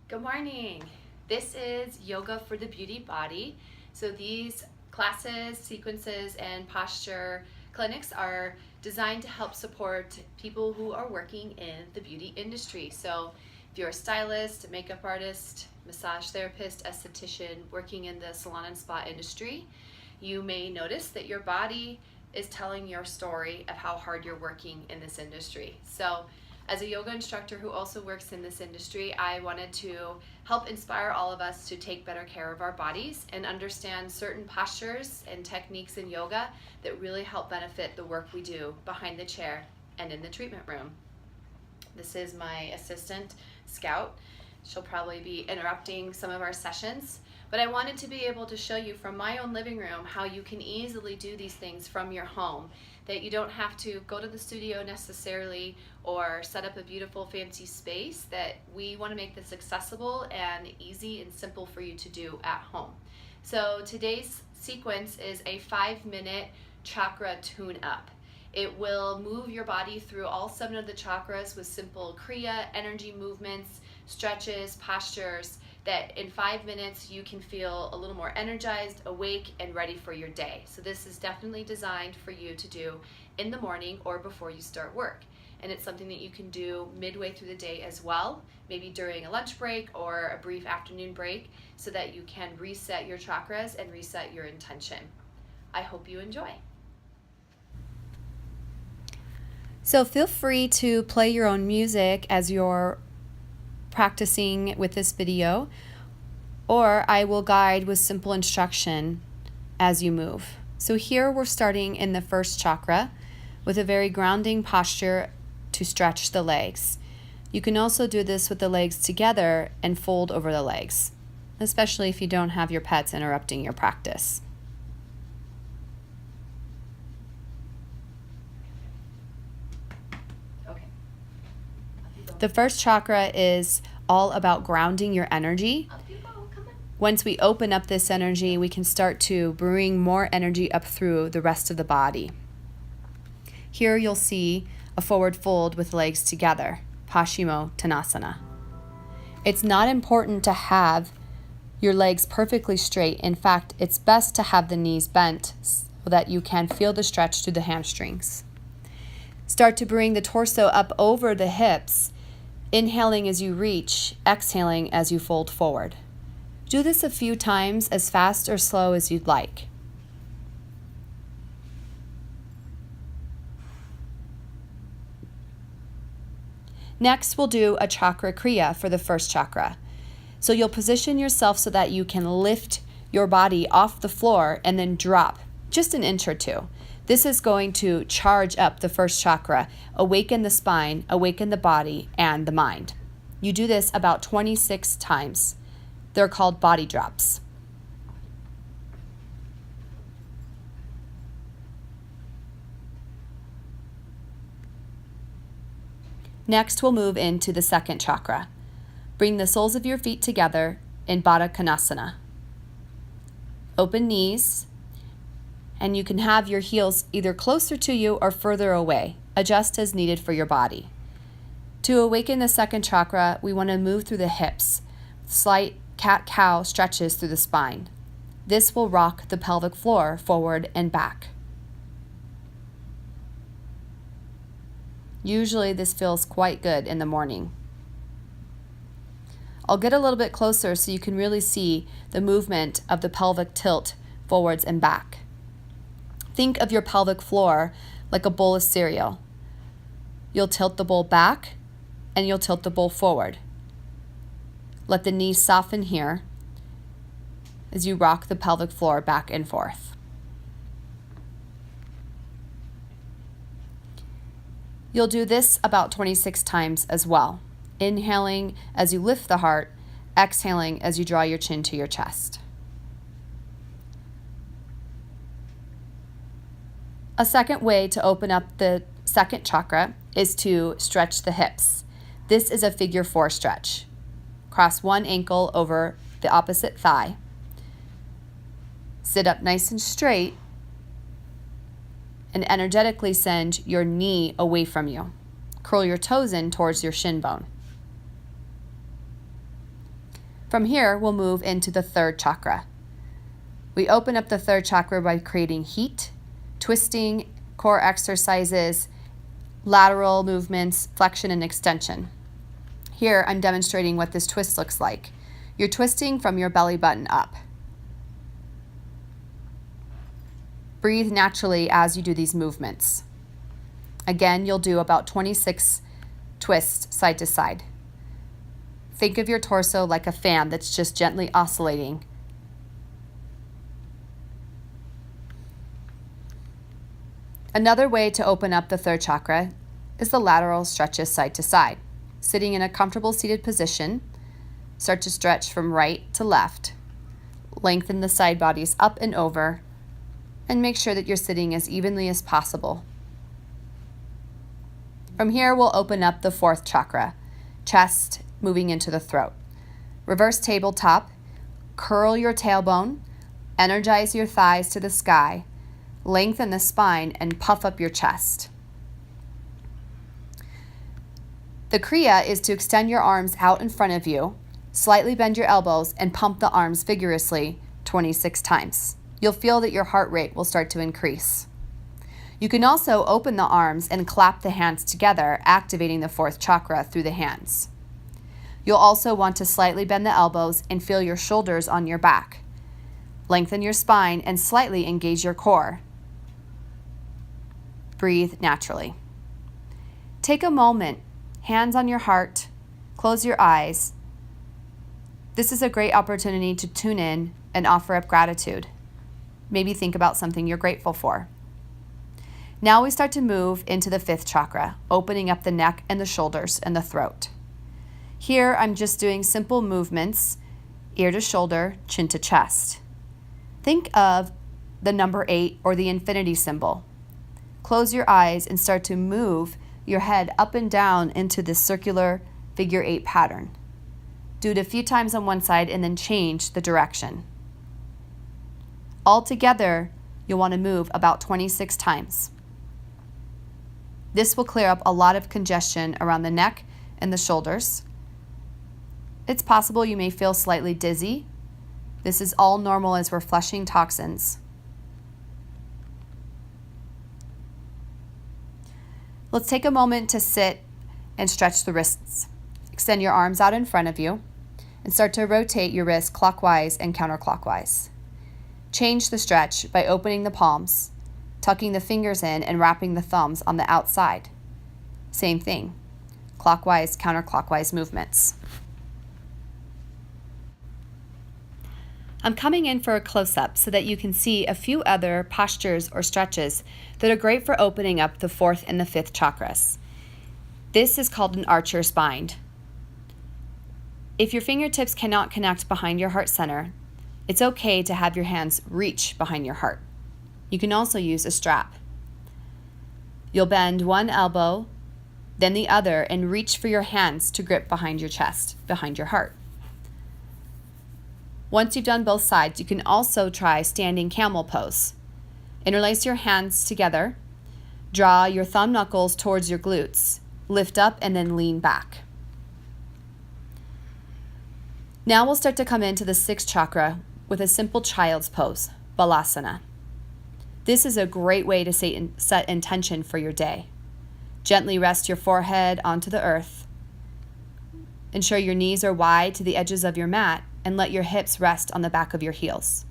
Good morning. This is Yoga for the Beauty Body. So these classes, sequences, and posture clinics are designed to help support people who are working in the beauty industry. So if you're a stylist, a makeup artist, massage therapist, esthetician working in the salon and spa industry, you may notice that your body is telling your story of how hard you're working in this industry. So as a yoga instructor who also works in this industry, I wanted to help inspire all of us to take better care of our bodies and understand certain postures and techniques in yoga that really help benefit the work we do behind the chair and in the treatment room. This is my assistant, Scout. She'll probably be interrupting some of our sessions, but I wanted to be able to show you from my own living room how you can easily do these things from your home, that you don't have to go to the studio necessarily or set up a beautiful fancy space, that we want to make this accessible and easy and simple for you to do at home. So today's sequence is a 5-minute chakra tune-up. It will move your body through all 7 of the chakras with simple kriya, energy movements, stretches, postures, that in 5 minutes you can feel a little more energized, awake, and ready for your day. So this is definitely designed for you to do in the morning or before you start work. And it's something that you can do midway through the day as well, maybe during a lunch break or a brief afternoon break, so that you can reset your chakras and reset your intention. I hope you enjoy. So feel free to play your own music as you're practicing with this video, or I will guide with simple instruction as you move. So here we're starting in the first chakra with a very grounding posture to stretch the legs. You can also do this with the legs together and fold over the legs, especially if you don't have your pets interrupting your practice. The first chakra is all about grounding your energy. Once we open up this energy, we can start to bring more energy up through the rest of the body. Here you'll see a forward fold with legs together, Paschimottanasana. It's not important to have your legs perfectly straight. In fact, it's best to have the knees bent so that you can feel the stretch through the hamstrings. Start to bring the torso up over the hips, inhaling as you reach, exhaling as you fold forward. Do this a few times, as fast or slow as you'd like. Next, we'll do a chakra kriya for the first chakra. So you'll position yourself so that you can lift your body off the floor and then drop just an inch or two. This is going to charge up the first chakra, awaken the spine, awaken the body, and the mind. You do this about 26 times. They're called body drops. Next, we'll move into the second chakra. Bring the soles of your feet together in Baddha Konasana. Open knees, and you can have your heels either closer to you or further away. Adjust as needed for your body. To awaken the second chakra, we want to move through the hips. Slight cat-cow stretches through the spine. This will rock the pelvic floor forward and back. Usually this feels quite good in the morning. I'll get a little bit closer so you can really see the movement of the pelvic tilt forwards and back. Think of your pelvic floor like a bowl of cereal. You'll tilt the bowl back and you'll tilt the bowl forward. Let the knees soften here as you rock the pelvic floor back and forth. You'll do this about 26 times as well. Inhaling as you lift the heart, exhaling as you draw your chin to your chest. A second way to open up the second chakra is to stretch the hips. This is a figure 4 stretch. Cross one ankle over the opposite thigh. Sit up nice and straight and energetically send your knee away from you. Curl your toes in towards your shin bone. From here, we'll move into the third chakra. We open up the third chakra by creating heat, twisting, core exercises, lateral movements, flexion and extension. Here, I'm demonstrating what this twist looks like. You're twisting from your belly button up. Breathe naturally as you do these movements. Again, you'll do about 26 twists side to side. Think of your torso like a fan that's just gently oscillating. Another way to open up the third chakra is the lateral stretches side to side. Sitting in a comfortable seated position, start to stretch from right to left. Lengthen the side bodies up and over, and make sure that you're sitting as evenly as possible. From here, we'll open up the fourth chakra, chest, moving into the throat. Reverse tabletop, curl your tailbone, energize your thighs to the sky, lengthen the spine, and puff up your chest. The Kriya is to extend your arms out in front of you, slightly bend your elbows, and pump the arms vigorously 26 times. You'll feel that your heart rate will start to increase. You can also open the arms and clap the hands together, activating the fourth chakra through the hands. You'll also want to slightly bend the elbows and feel your shoulders on your back. Lengthen your spine and slightly engage your core. Breathe naturally. Take a moment, hands on your heart, close your eyes. This is a great opportunity to tune in and offer up gratitude. Maybe think about something you're grateful for. Now we start to move into the fifth chakra, opening up the neck and the shoulders and the throat. Here, I'm just doing simple movements, ear to shoulder, chin to chest. Think of the number 8 or the infinity symbol. Close your eyes and start to move your head up and down into this circular figure 8 pattern. Do it a few times on one side and then change the direction. Altogether, you'll want to move about 26 times. This will clear up a lot of congestion around the neck and the shoulders. It's possible you may feel slightly dizzy. This is all normal as we're flushing toxins. Let's take a moment to sit and stretch the wrists. Extend your arms out in front of you and start to rotate your wrists clockwise and counterclockwise. Change the stretch by opening the palms, tucking the fingers in, and wrapping the thumbs on the outside. Same thing, clockwise, counterclockwise movements. I'm coming in for a close-up so that you can see a few other postures or stretches that are great for opening up the fourth and the fifth chakras. This is called an archer's bind. If your fingertips cannot connect behind your heart center, it's okay to have your hands reach behind your heart. You can also use a strap. You'll bend one elbow, then the other, and reach for your hands to grip behind your chest, behind your heart. Once you've done both sides, you can also try standing camel pose. Interlace your hands together, draw your thumb knuckles towards your glutes, lift up, and then lean back. Now we'll start to come into the sixth chakra with a simple child's pose, balasana. This is a great way to set intention for your day. Gently rest your forehead onto the earth. Ensure your knees are wide to the edges of your mat and let your hips rest on the back of your heels.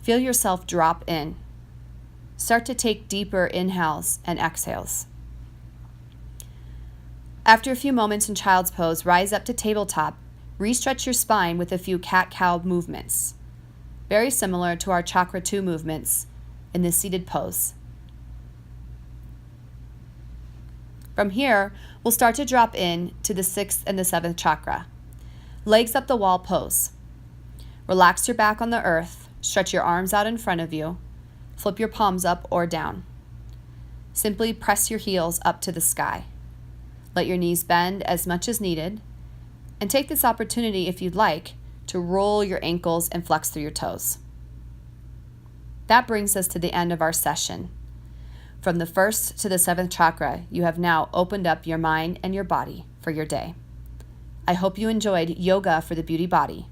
Feel yourself drop in. Start to take deeper inhales and exhales. After a few moments in child's pose, rise up to tabletop. Restretch your spine with a few cat-cow movements, very similar to our chakra 2 movements in this seated pose. From here, we'll start to drop in to the 6th and the 7th chakra. Legs up the wall pose. Relax your back on the earth, stretch your arms out in front of you, flip your palms up or down. Simply press your heels up to the sky. Let your knees bend as much as needed, and take this opportunity, if you'd like, to roll your ankles and flex through your toes. That brings us to the end of our session. From the 1st to the 7th chakra, you have now opened up your mind and your body for your day. I hope you enjoyed Yoga for the Beauty Body.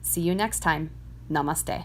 See you next time. Namaste.